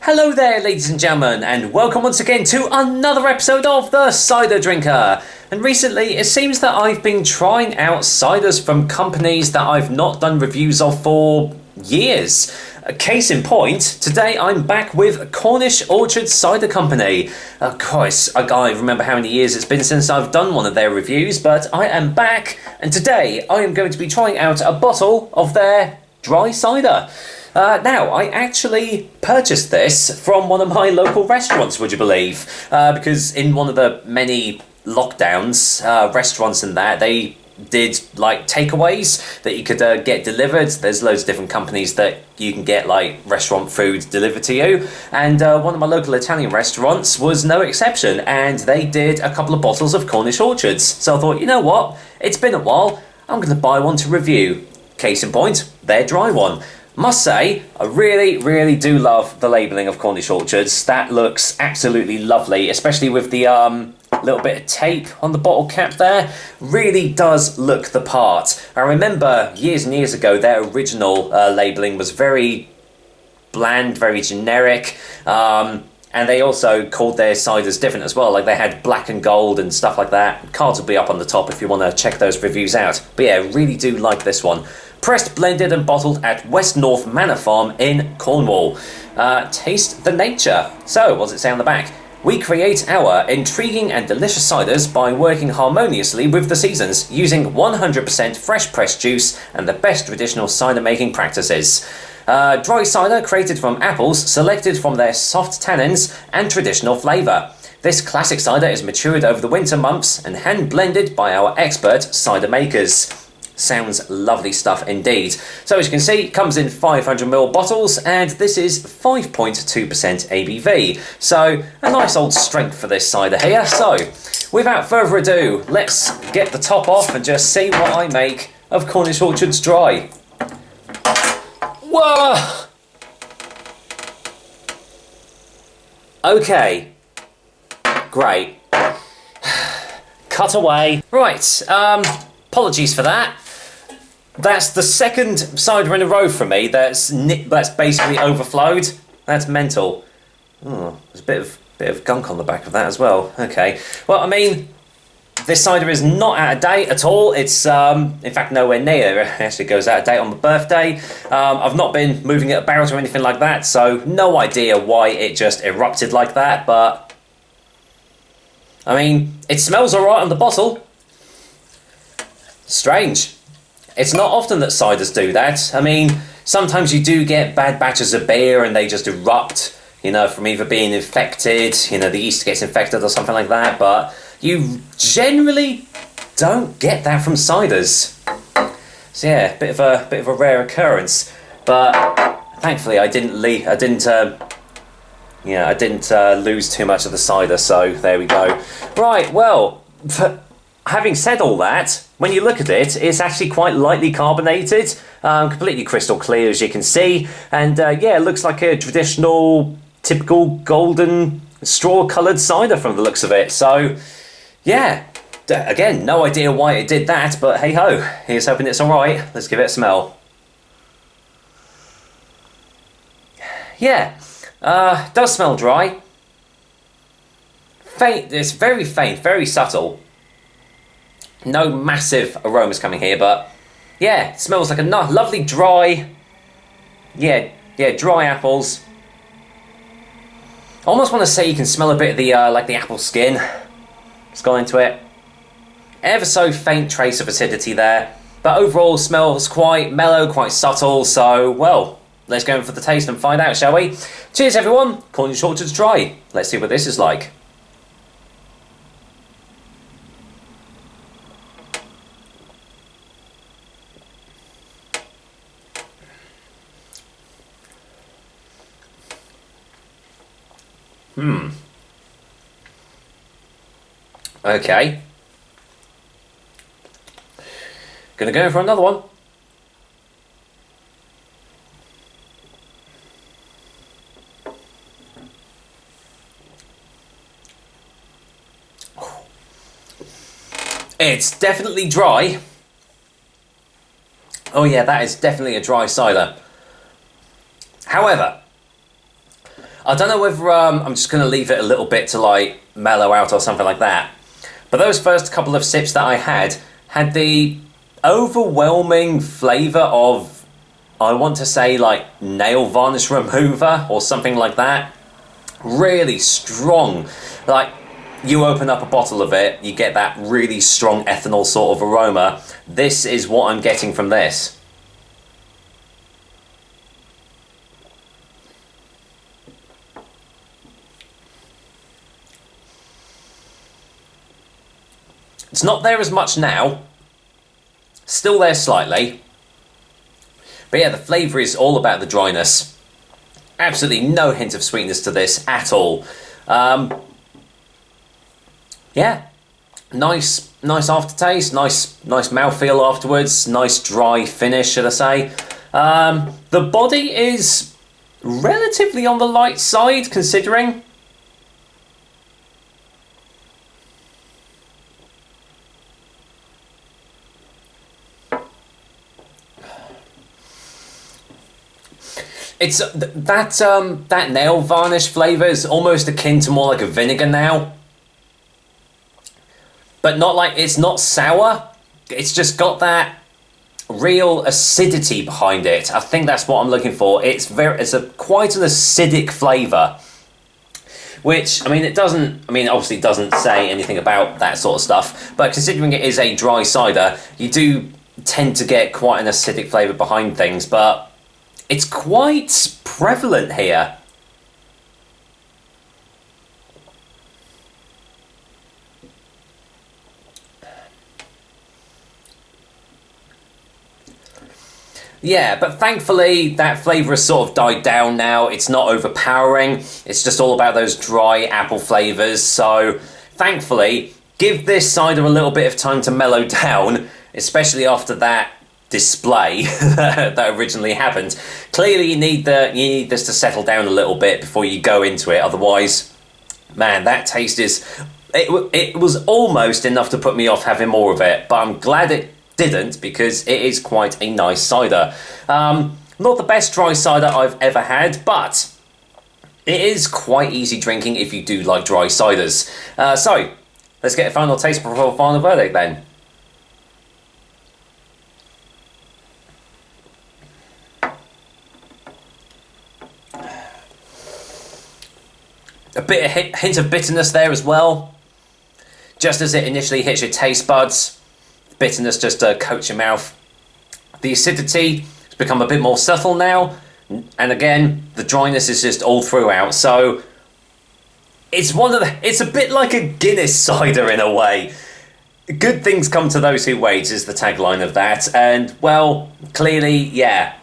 Hello there, ladies and gentlemen, and welcome once again to another episode of The Cider Drinker. And recently, it seems that I've been trying out ciders from companies that I've not done reviews of for years. Case in point, today I'm back with Cornish Orchard Cider Company. Of course, I can't remember how many years it's been since I've done one of their reviews, but I am back, and today I am going to be trying out a bottle of their dry cider. Now, I actually purchased this from one of my local restaurants, would you believe? Because in one of the many lockdowns, restaurants and that, they did like takeaways that you could get delivered. There's loads of different companies that you can get like restaurant food delivered to you, and one of my local Italian restaurants was no exception, and they did a couple of bottles of Cornish Orchards. So I thought, you know what, it's been a while, I'm going to buy one to review. Case in point, their dry one. Must say, I really do love the labelling of Cornish Orchards. That looks absolutely lovely, especially with the little bit of tape on the bottle cap there. Really does look the part. I remember years and years ago their original labelling was very bland, very generic, and they also called their ciders different as well. Like they had black and gold and stuff like that. Cards will be up on the top if you want to check those reviews out. But yeah, really do like this one. Pressed, blended and bottled at West North Manor Farm in Cornwall. Taste the nature. So, what does it say on the back? We create our intriguing and delicious ciders by working harmoniously with the seasons, using 100% fresh pressed juice and the best traditional cider making practices. Dry cider created from apples, selected from their soft tannins and traditional flavour. This classic cider is matured over the winter months and hand blended by our expert cider makers. Sounds lovely stuff indeed. So as you can see, it comes in 500ml bottles, and this is 5.2% ABV. So a nice old strength for this cider here. So without further ado, let's get the top off and just see what I make of Cornish Orchards Dry. Whoa! Okay. Great. Cut away. Right, apologies for that. That's the second cider in a row for me that's basically overflowed. That's mental. Oh, there's a bit of gunk on the back of that as well. Okay. Well, I mean, this cider is not out of date at all. It's in fact nowhere near. It actually goes out of date on my birthday. I've not been moving it about or anything like that, so no idea why it just erupted like that. But I mean, it smells alright on the bottle. Strange. It's not often that ciders do that. I mean, sometimes you do get bad batches of beer and they just erupt, you know, from either being infected, you know, the yeast gets infected or something like that, but you generally don't get that from ciders. So yeah, bit of a rare occurrence. But thankfully I didn't lose too much of the cider, so there we go. Right, well, having said all that, when you look at it, it's actually quite lightly carbonated, completely crystal clear as you can see, and yeah, it looks like a traditional, typical golden straw-coloured cider from the looks of it. So, yeah, again, no idea why it did that, but hey-ho, here's hoping it's alright. Let's give it a smell. Yeah, does smell dry. Faint, it's very faint, very subtle. No massive aromas coming here, but yeah, it smells like a lovely dry, dry apples. I almost want to say you can smell a bit of the like the apple skin. Let's go into it. Ever so faint trace of acidity there, but overall smells quite mellow, quite subtle. So well, let's go in for the taste and find out, shall we? Cheers, everyone. Cornish Orchards Dry. Let's see what this is like. Okay. Gonna go for another one. It's definitely dry. Oh yeah, that is definitely a dry cider. However, I don't know whether I'm just going to leave it a little bit to like mellow out or something like that. But those first couple of sips that I had the overwhelming flavour of, I want to say, like nail varnish remover or something like that. Really strong. Like, you open up a bottle of it, you get that really strong ethanol sort of aroma. This is what I'm getting from this. It's not there as much now. Still there slightly. But yeah, the flavour is all about the dryness. Absolutely no hint of sweetness to this at all. Yeah, nice aftertaste, nice mouthfeel afterwards, nice dry finish, should I say. The body is relatively on the light side, considering. It's that nail varnish flavour is almost akin to more like a vinegar now. But not like, it's not sour. It's just got that real acidity behind it. I think that's what I'm looking for. It's quite an acidic flavour. Which, I mean, obviously doesn't say anything about that sort of stuff. But considering it is a dry cider, you do tend to get quite an acidic flavour behind things. But it's quite prevalent here. Yeah, but thankfully that flavour has sort of died down now. It's not overpowering. It's just all about those dry apple flavours. So thankfully, give this cider a little bit of time to mellow down, especially after that display that originally happened. Clearly you need this to settle down a little bit before you go into it. Otherwise, man, that taste it was almost enough to put me off having more of it. But I'm glad it didn't, because it is quite a nice cider. Not the best dry cider I've ever had, but it is quite easy drinking if you do like dry ciders. So let's get a final taste before a final verdict then. A bit of hint of bitterness there as well. Just as it initially hits your taste buds, bitterness just coats your mouth. The acidity has become a bit more subtle now, and again, the dryness is just all throughout. So it's a bit like a Guinness cider in a way. Good things come to those who wait is the tagline of that, and well, clearly, yeah.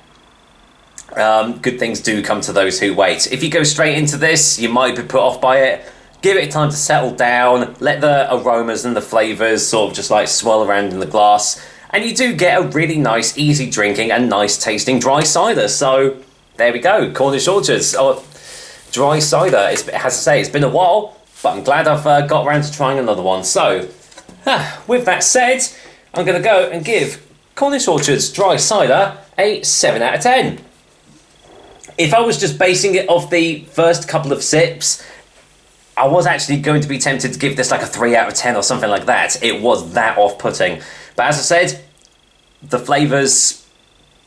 Good things do come to those who wait. If you go straight into this, you might be put off by it. Give it time to settle down, let the aromas and the flavours sort of just like swirl around in the glass, and you do get a really nice, easy drinking and nice tasting dry cider. So there we go, Cornish Orchards dry cider. It has to say, it's been a while, but I'm glad I've got around to trying another one. So with that said, I'm going to go and give Cornish Orchards dry cider a 7 out of 10. If I was just basing it off the first couple of sips, I was actually going to be tempted to give this like a 3 out of 10 or something like that. It was that off-putting. But as I said, the flavours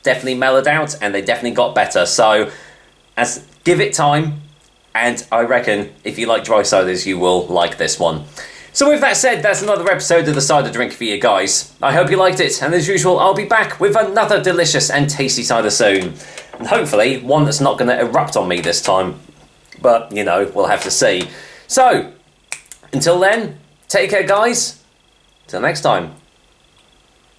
definitely mellowed out and they definitely got better. So give it time, and I reckon if you like dry ciders, you will like this one. So with that said, that's another episode of the Cider Drink for you guys. I hope you liked it, and as usual, I'll be back with another delicious and tasty cider soon. And hopefully, one that's not going to erupt on me this time. But, you know, we'll have to see. So, until then, take care guys. Till next time.